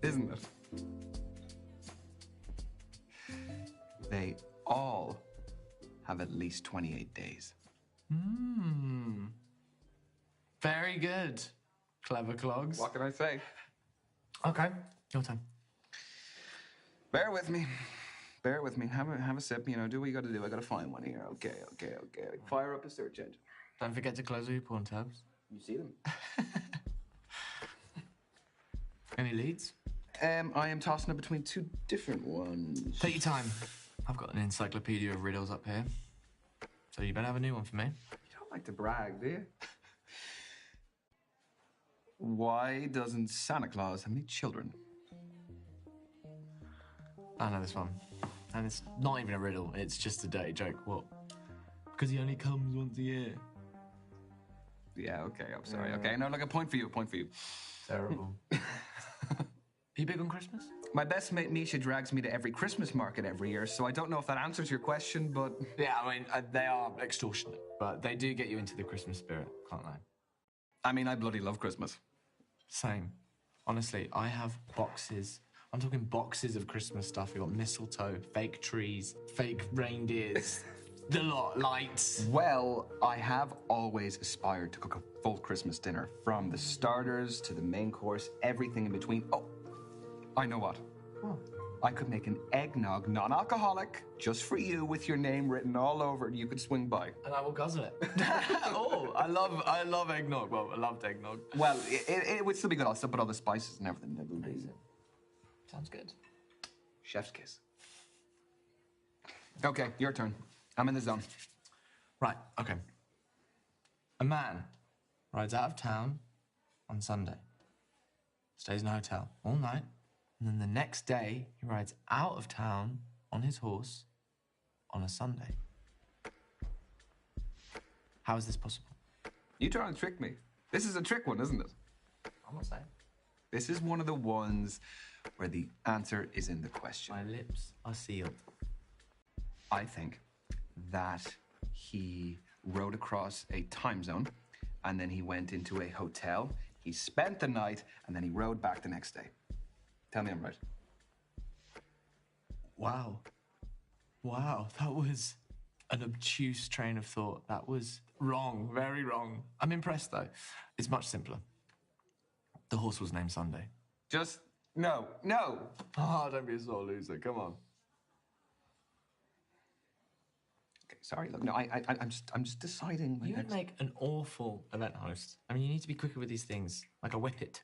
isn't it? They all have at least 28 days. Very good. Clever clogs. What can I say? Okay, your time. Bear with me. Bear with me. Have a sip. You know, do what you got to do. I got to find one here. Okay. Fire up a search engine. Don't forget to close all your porn tabs. You see them? Any leads? I am tossing it between two different ones. Take your time. I've got an encyclopedia of riddles up here. So you better have a new one for me. You don't like to brag, do you? Why doesn't Santa Claus have any children? I know this one. And it's not even a riddle, it's just a dirty joke. What? Because he only comes once a year. Yeah, okay, I'm sorry. Okay, no, look, a point for you. Terrible. Are you big on Christmas? My best mate Misha drags me to every Christmas market every year, so I don't know if that answers your question, but... Yeah, I mean, they are extortionate, but they do get you into the Christmas spirit, can't they? I mean, I bloody love Christmas. Same. Honestly, I have boxes. I'm talking boxes of Christmas stuff. We've got mistletoe, fake trees, fake reindeers, the lot, lights. Well, I have always aspired to cook a full Christmas dinner, from the starters to the main course, everything in between. Oh, I know what. What? I could make an eggnog, non-alcoholic, just for you, with your name written all over it. You could swing by. And I will guzzle it. Oh, I love eggnog. Well, I loved eggnog. Well, it would still be good. I'll still put all the spices and everything. Amazing. Sounds good. Chef's kiss. Okay, your turn. I'm in the zone. Right, okay. A man rides out of town on Sunday, stays in a hotel all night, and then the next day he rides out of town on his horse on a Sunday. How is this possible? You trying to trick me? This is a trick one, isn't it? I'm not saying. This is one of the ones where the answer is in the question. My lips are sealed. I think that he rode across a time zone, and then he went into a hotel, he spent the night, and then he rode back the next day. Tell me I'm right. Wow. Wow, that was an obtuse train of thought. That was wrong, very wrong. I'm impressed, though. It's much simpler. The horse was named Sunday. Just, no. Oh, don't be a sore loser, come on. Okay, sorry, look, no, I'm just deciding. You would make an awful event host. I mean, you need to be quicker with these things, like a whippet.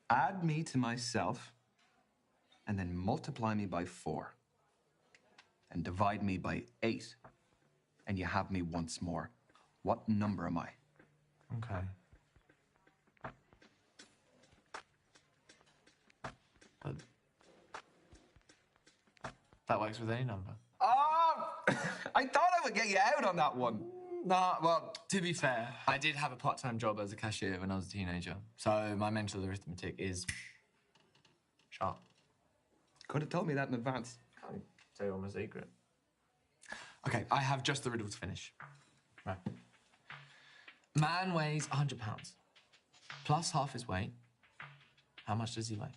Add me to myself, and then multiply me by 4. And divide me by 8, and you have me once more. What number am I? Okay. But that works with any number. Oh! I thought I would get you out on that one. Nah, well, to be fair, I did have a part-time job as a cashier when I was a teenager, so my mental arithmetic is sharp. Could have told me that in advance. So tell you all my secret. Okay, I have just the riddle to finish. Right. Man weighs 100 pounds. Plus half his weight. How much does he weigh?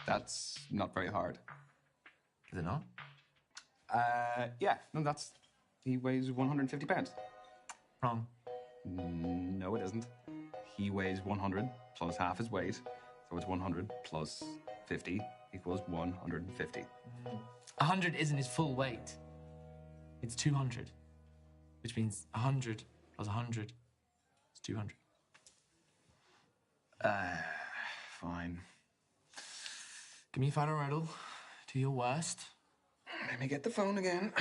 That's not very hard. Is it not? Yeah, no, that's... He weighs 150 pounds. Wrong. No, it isn't. He weighs 100 plus half his weight, so it's 100 plus 50 equals 150. 100 isn't his full weight. It's 200, which means 100 plus 100 is 200. Fine. Give me a final riddle. Do your worst. Let me get the phone again.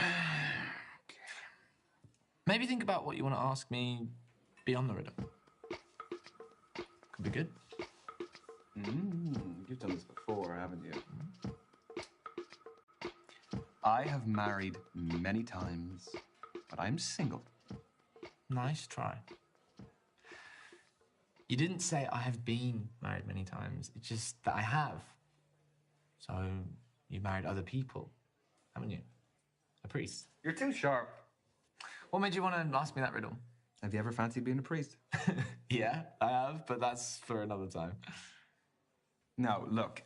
Maybe think about what you want to ask me beyond the riddle. Could be good. You've done this before, haven't you? I have married many times, but I'm single. Nice try. You didn't say I have been married many times. It's just that I have. So you married other people, haven't you? A priest. You're too sharp. What made you want to ask me that riddle? Have you ever fancied being a priest? Yeah, I have, but that's for another time. No, look,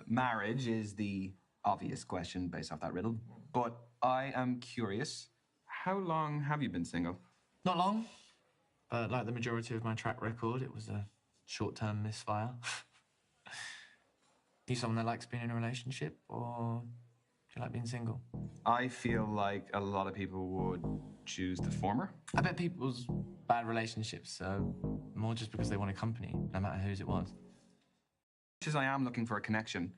marriage is the obvious question based off that riddle, but I am curious, how long have you been single? Not long, but like the majority of my track record, it was a short-term misfire. You someone that likes being in a relationship, or do you like being single? I feel like a lot of people would choose the former. I bet people's bad relationships are more just because they want a company, no matter whose it was. Much as I am looking for a connection,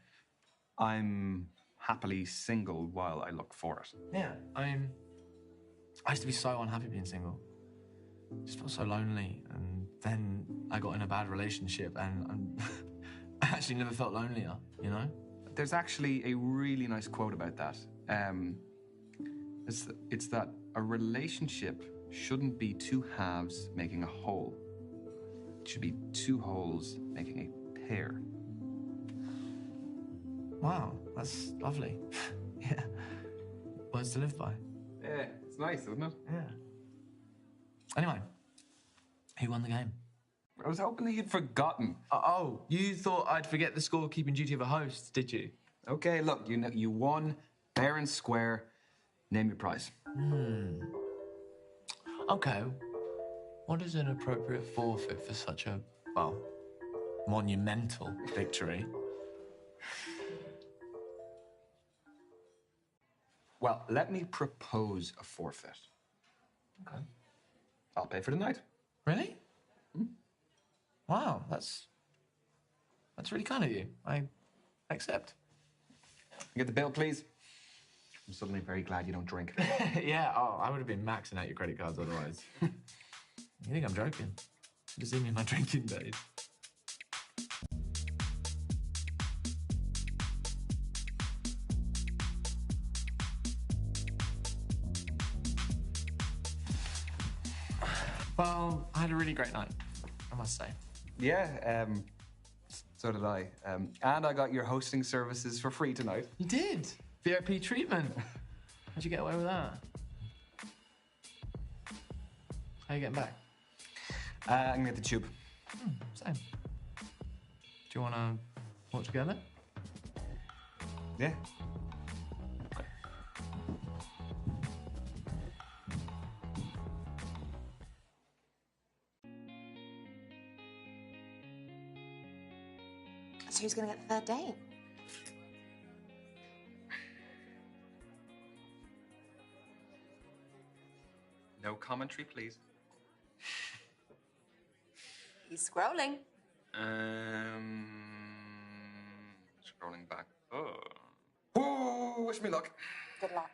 I'm happily single while I look for it. Yeah, I used to be so unhappy being single. Just felt so lonely, and then I got in a bad relationship, and I actually never felt lonelier, you know? There's actually a really nice quote about that. It's that a relationship shouldn't be two halves making a whole. It should be two wholes making a pair. Wow, that's lovely. Yeah. Words to live by. Yeah, it's nice, isn't it? Yeah. Anyway, who won the game? I was hoping that you'd forgotten. Oh, you thought I'd forget the scorekeeping duty of a host, did you? Okay, look, you won fair and square. Name your prize. Okay. What is an appropriate forfeit for such a, well, monumental victory? Well, let me propose a forfeit. Okay. I'll pay for the night. Really? Wow, that's really kind of you. I accept. Get the bill, please. I'm suddenly very glad you don't drink. Yeah, I would have been maxing out your credit cards otherwise. You think I'm joking? Should have seen me in my drinking days. Well, I had a really great night, I must say. Yeah, so did I. And I got your hosting services for free tonight. You did? VIP treatment. How'd you get away with that? How are you getting back? I'm gonna get the tube. Same. Do you want to walk together? Yeah. So who's going to get the third date? No commentary, please. He's scrolling. Scrolling back. Oh, wish me luck. Good luck.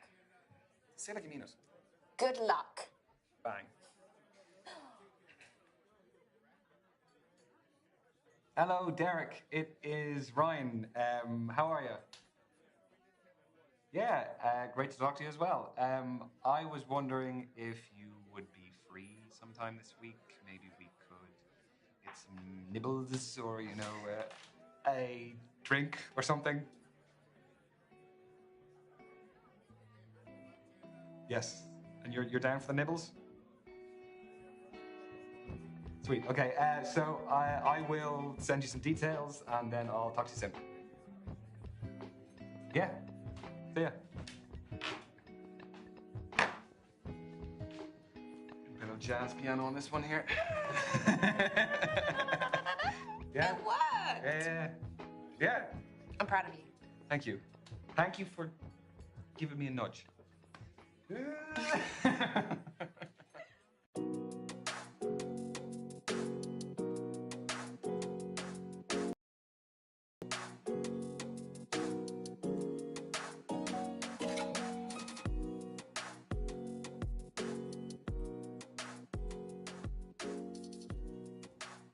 Say it like you mean it. Good luck. Bang. Hello, Derek. It is Ryan. How are you? Yeah, great to talk to you as well. I was wondering if you would be free sometime this week. Maybe we could get some nibbles or, a drink or something. Yes. And you're down for the nibbles? Sweet. Okay, so I will send you some details and then I'll talk to you soon. Yeah. See ya. Little jazz piano on this one here. Yeah. It worked! Yeah. I'm proud of you. Thank you. Thank you for giving me a nudge.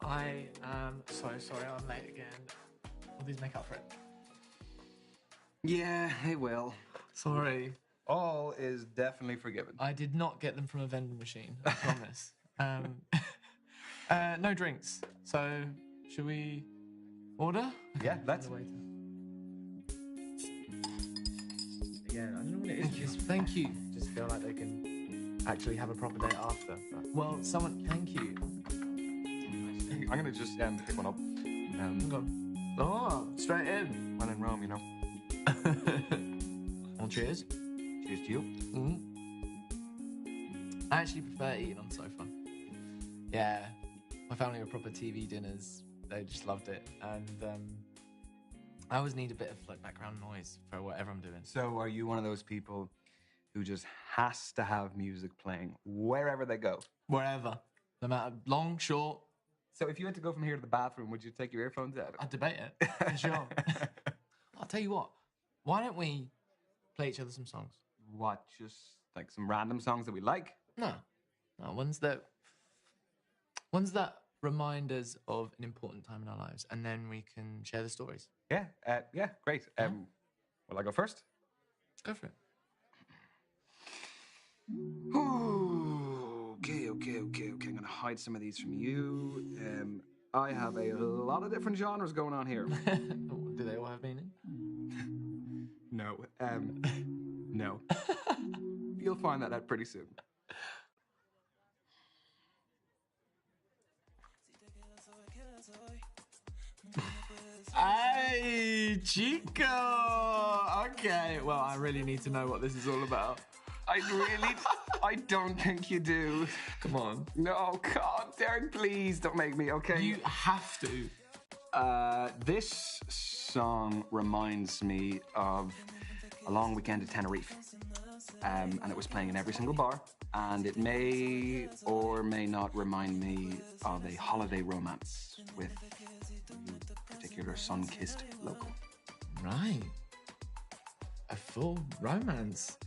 I am so sorry I'm late again. Will these make up for it? Yeah, they will. Sorry. All is definitely forgiven. I did not get them from a vending machine, I promise. No drinks. So, should we order? Yeah, let's. Yeah, I don't know what it is. Just thank you. Just feel like they can actually have a proper day after. But, well, someone, thank you. I'm gonna just pick one up. Oh, straight in. When in Rome, you know. Well, cheers. Cheers to you. Mm-hmm. I actually prefer eating on the sofa. Yeah, my family were proper TV dinners. They just loved it, and I always need a bit of like background noise for whatever I'm doing. So, are you one of those people who just has to have music playing wherever they go? Wherever, no matter long, short. So, if you had to go from here to the bathroom, would you take your earphones out? I'd debate it, for sure. I'll tell you what. Why don't we play each other some songs? What? Just like some random songs that we like? No, ones that remind us of an important time in our lives, and then we can share the stories. Yeah, great. Will I go first? Go for it. Ooh, okay. I'm gonna hide some of these from you. I have a lot of different genres going on here. Do they all have meaning? No. No. You'll find that out pretty soon. Hey, Chico! Okay, well, I really need to know what this is all about. I don't think you do. Come on. No, God, Derek, please don't make me, okay? You have to. This song reminds me of a long weekend at Tenerife. And it was playing in every single bar. And it may or may not remind me of a holiday romance with a particular sun-kissed local. Right. A full romance.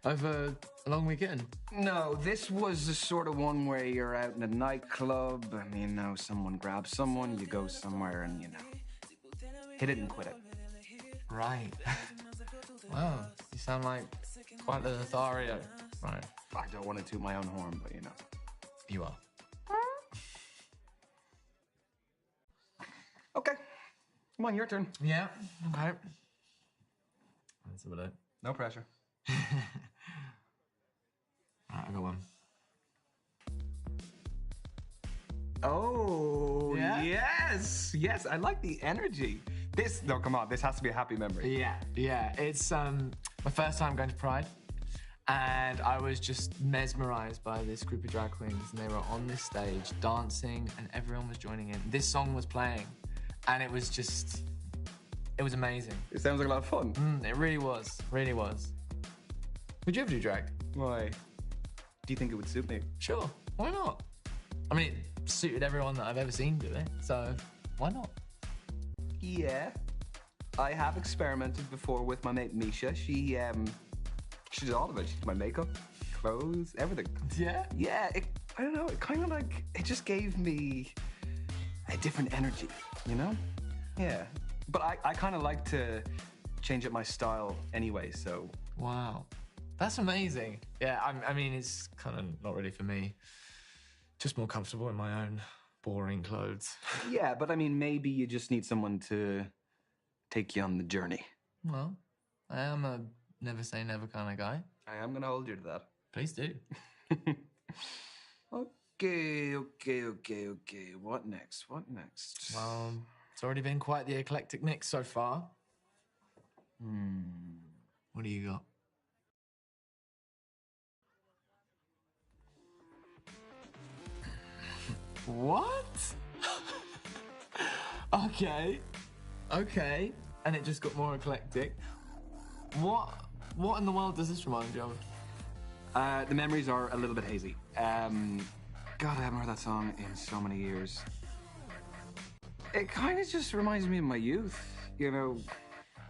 Over a long weekend. No, this was the sort of one where you're out in a nightclub and, you know, someone grabs someone, you go somewhere and, you know, hit it and quit it. Right. Wow, you sound like quite the Lothario. Right. I don't want to toot my own horn, but, you know. You are. Okay. Come on, your turn. Yeah, okay. Let's have a look. No pressure. Alright, I got one. Oh, Yeah? Yes, I like the energy. No, come on, this has to be a happy memory. Yeah. It's my first time going to Pride, and I was just mesmerized by this group of drag queens, and they were on this stage dancing, and everyone was joining in. This song was playing, and it was amazing. It sounds like a lot of fun. It really was. Would you ever do drag? Why? Do you think it would suit me? Sure, why not? I mean, it suited everyone that I've ever seen do it, so why not? Yeah. I have experimented before with my mate Misha. She did all of it. She did my makeup, clothes, everything. Yeah? Yeah, I don't know, it kind of like, it just gave me a different energy, you know? Yeah. But I kind of like to change up my style anyway, so. Wow. That's amazing. Yeah, I mean, it's kind of not really for me. Just more comfortable in my own boring clothes. Yeah, but I mean, maybe you just need someone to take you on the journey. Well, I am a never say never kind of guy. I am gonna hold you to that. Please do. Okay. What next? Well, it's already been quite the eclectic mix so far. What do you got? What? Okay. And it just got more eclectic. What in the world does this remind you of? The memories are a little bit hazy. God, I haven't heard that song in so many years. It kind of just reminds me of my youth. You know,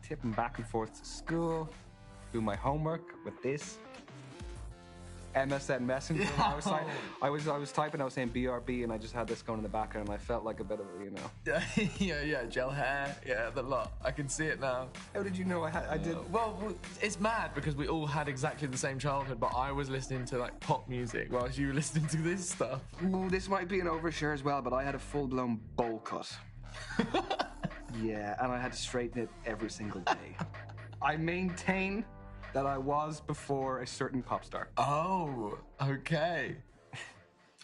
tipping back and forth to school, doing my homework with this. MSN Messenger. I was typing, I was saying BRB, and I just had this going in the background, and I felt like a bit of, you know. yeah, gel hair, yeah, the lot. I can see it now. How did you know I did? Well, it's mad because we all had exactly the same childhood, but I was listening to like pop music whilst you were listening to this stuff. Ooh, this might be an overshare as well, but I had a full-blown bowl cut. Yeah, and I had to straighten it every single day. I maintain that I was before a certain pop star. Oh, okay.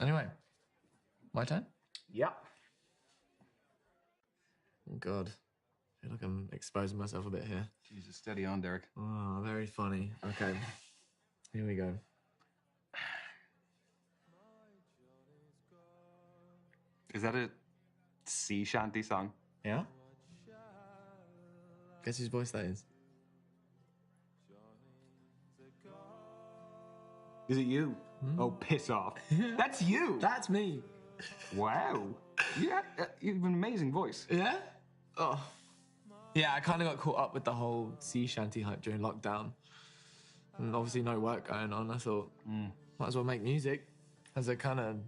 Anyway, my turn? Yeah. Oh, God. I feel like I'm exposing myself a bit here. Jesus, steady on, Derek. Oh, very funny. Okay, here we go. Is that a sea shanty song? Yeah? Guess whose voice that is? Is it you? Oh, piss off. That's you! That's me. Wow. You have an amazing voice. Yeah? Oh. Yeah, I kind of got caught up with the whole sea shanty hype during lockdown. And obviously no work going on. I thought, might as well make music as a kind of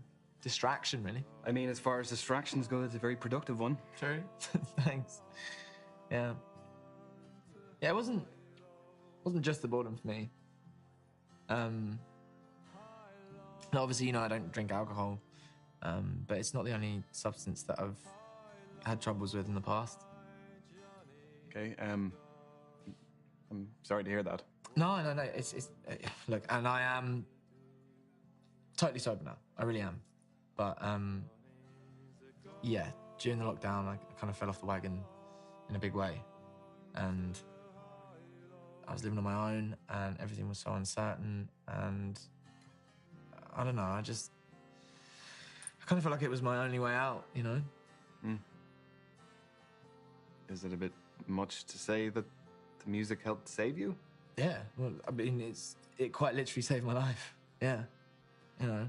distraction, really. I mean, as far as distractions go, it's a very productive one. True. Thanks. Yeah. Yeah, it wasn't just the boredom for me. Obviously, you know, I don't drink alcohol, but it's not the only substance that I've had troubles with in the past. Okay, I'm sorry to hear that. No, it's look, and I am totally sober now. I really am. But, yeah, during the lockdown, I kind of fell off the wagon in a big way. And I was living on my own, and everything was so uncertain, and I don't know, I kind of felt like it was my only way out, you know? Is it a bit much to say that the music helped save you? Yeah, well, I mean, it quite literally saved my life. Yeah, you know.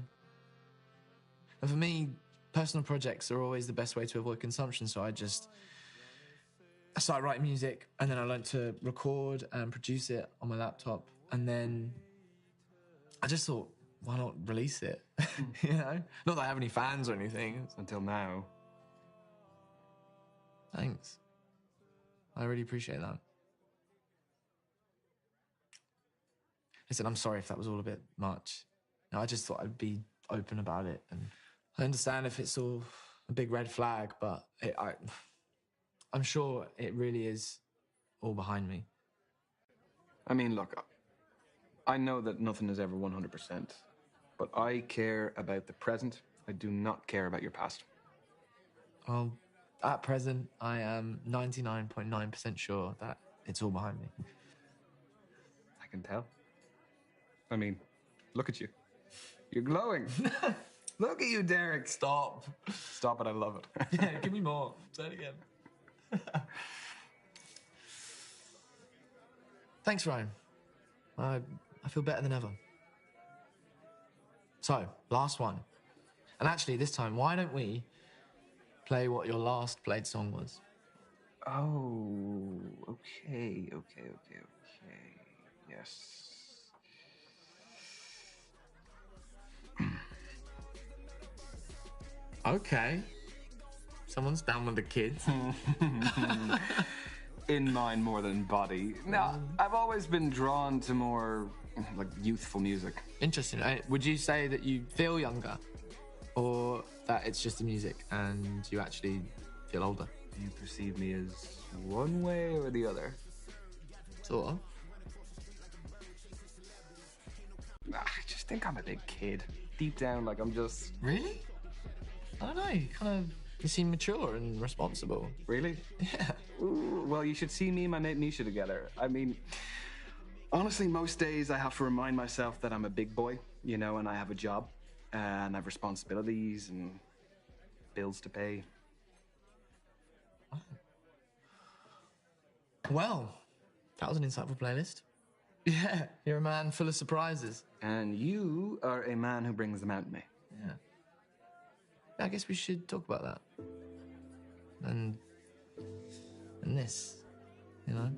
And for me, personal projects are always the best way to avoid consumption, so I started writing music, and then I learned to record and produce it on my laptop, and then I just thought, why not release it? You know? Not that I have any fans or anything. Until now. Thanks. I really appreciate that. Listen, I'm sorry if that was all a bit much. No, I just thought I'd be open about it, and I understand if it's all a big red flag, but I'm sure it really is all behind me. I mean, look, I know that nothing is ever 100%, but I care about the present. I do not care about your past. Well, at present, I am 99.9% sure that it's all behind me. I can tell. I mean, look at you. You're glowing. Look at you, Derek. Stop. Stop it, I love it. Yeah, give me more. Say it again. Thanks, Ryan. I feel better than ever. So, last one. And actually, this time, why don't we play what your last played song was? Oh, okay. Yes. Okay. Someone's down with the kids. In mind more than body. No, I've always been drawn to more, like, youthful music. Interesting. Would you say that you feel younger? Or that it's just the music and you actually feel older? Do you perceive me as one way or the other? Sort of. I just think I'm a big kid. Deep down, like, I'm just... Really? I don't know, you seem mature and responsible. Really? Yeah. Ooh, well, you should see me and my mate Misha together. I mean, honestly, most days I have to remind myself that I'm a big boy, you know, and I have a job, and I have responsibilities and bills to pay. Well, that was an insightful playlist. Yeah, you're a man full of surprises. And you are a man who brings them out in me. Yeah. I guess we should talk about that. And this, you know?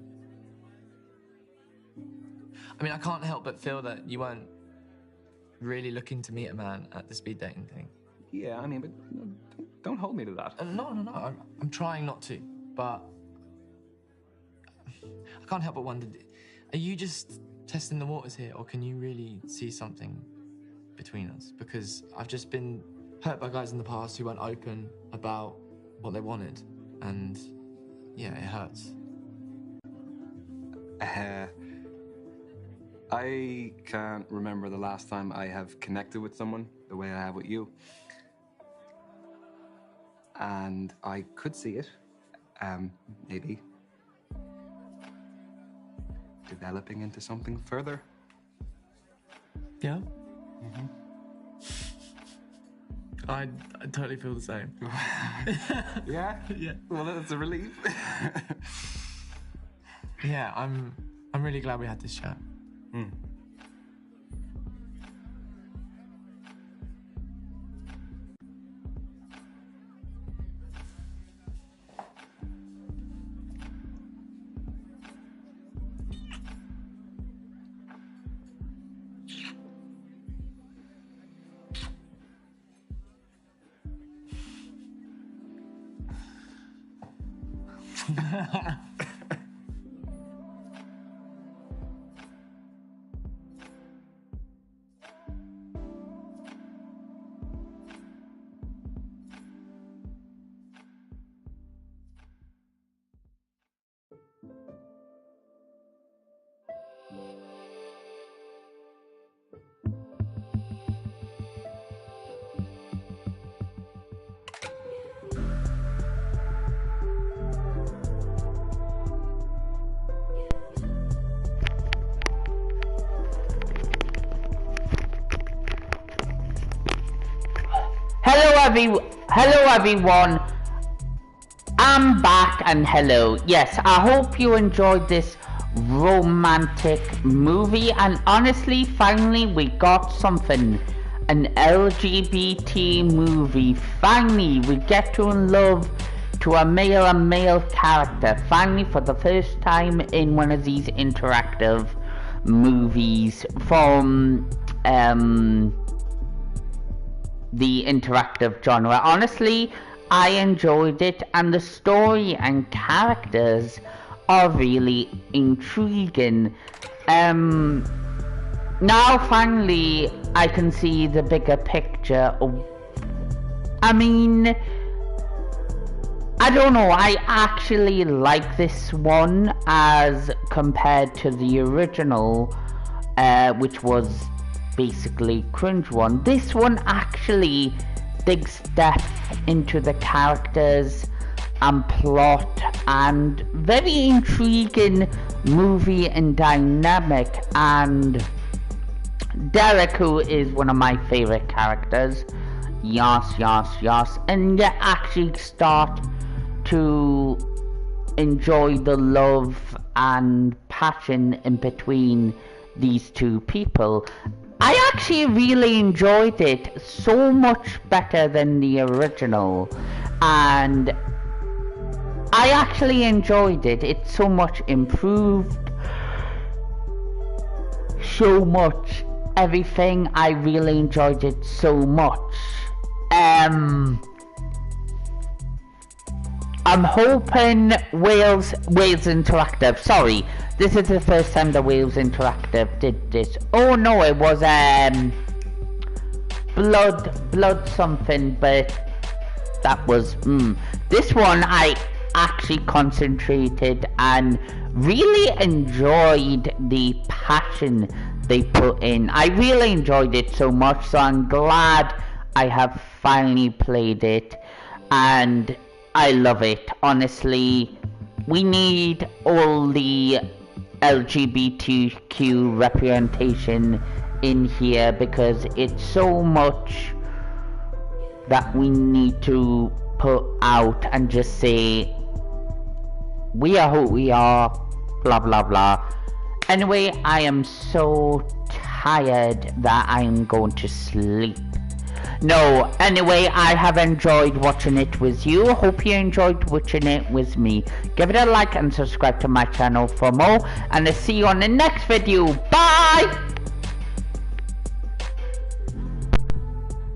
I mean, I can't help but feel that you weren't really looking to meet a man at the speed dating thing. Yeah, I mean, but don't hold me to that. No. I'm trying not to, but I can't help but wonder, are you just testing the waters here, or can you really see something between us? Because I've just been hurt by guys in the past who weren't open about what they wanted, and yeah, it hurts. I can't remember the last time I have connected with someone the way I have with you. And I could see it, maybe developing into something further. Yeah? I totally feel the same. Yeah? Yeah. Well, that's a relief. Yeah, I'm really glad we had this chat. Hello everyone, I'm back, and hello. Yes, I hope you enjoyed this romantic movie, and honestly, finally we got something, an LGBT movie. Finally we get to love to a male character, finally, for the first time in one of these interactive movies from the interactive genre. Honestly, I enjoyed it, and the story and characters are really intriguing. Now finally I can see the bigger picture. I mean, I don't know, I actually like this one as compared to the original, which was basically cringe one. This one actually digs depth into the characters and plot, and very intriguing movie and dynamic. And Derek, who is one of my favorite characters, yes, and you actually start to enjoy the love and passion in between these two people. I actually really enjoyed it, so much better than the original, and I actually enjoyed it. It's so much improved, so much everything. I really enjoyed it so much. I'm hoping Wales Interactive, sorry, this is the first time that Wales Interactive did this. Oh no, it was blood something, but that was this one I actually concentrated and really enjoyed the passion they put in. I really enjoyed it so much, so I'm glad I have finally played it, and I love it. Honestly, we need all the LGBTQ representation in here, because it's so much that we need to put out and just say we are who we are, blah blah blah. Anyway, I am so tired that I'm going to sleep. No, anyway, I have enjoyed watching it with you. Hope you enjoyed watching it with me. Give it a like and subscribe to my channel for more, and I'll see you on the next video. Bye!